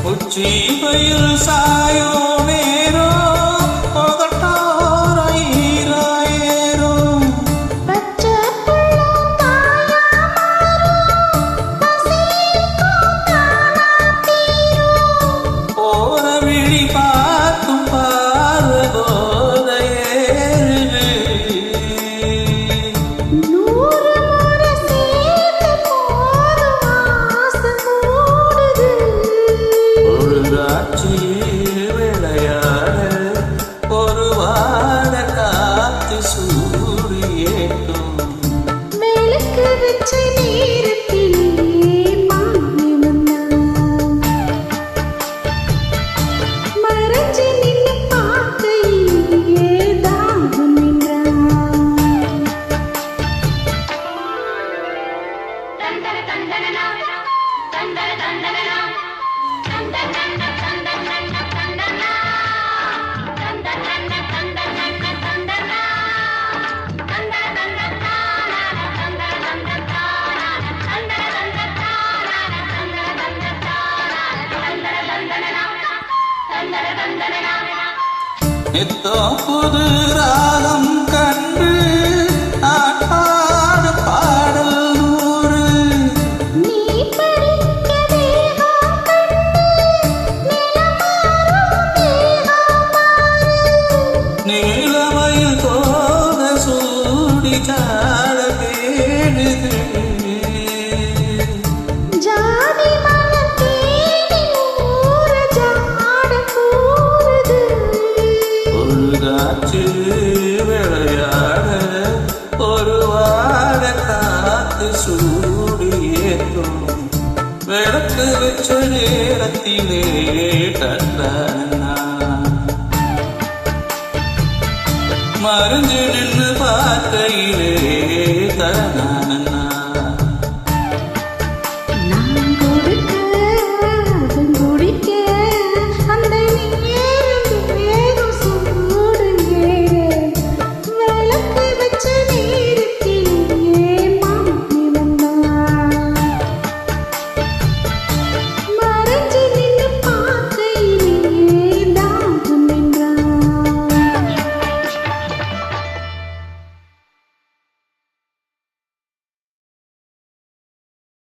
உச்சி பயில் சாயோ நேரோ ஒதட்டாராயிராயேரோ பச்சை புள்ளம் தாயா மாறும் போற விழி பார்த்தும் பார்வதோதையேறு நூறு முறை சேர்த்து போதும் ஆசை கூடுது பொழுதாச்சி விளையாட ஒரு வாட காத்து சூரியேட்டும் விளக்கு வச்ச நேரத்திலே மாமி வந்தான் மறைஞ்சு நின்னு பார்க்கையிலே தாகம் நின்றான் நித்தோ புது ராகம் கண்டு ஆட்டாடு பாடல் நூறு நீ படிக்க தேகம் கண்டு நிலமாறும் தேகம் நீலமயில் தோக சூடி சாட வேடுது ஜாதி மனம் தேடி ஊர ஜாட கூறுது பொழுதாச்சு விளையாட ஒரு வாட காத்து சூடியேற்றும் விளக்கு வச்ச நேரத்திலே கண்டானா மறைஞ்சு நின்று பார்க்கையிலே தனா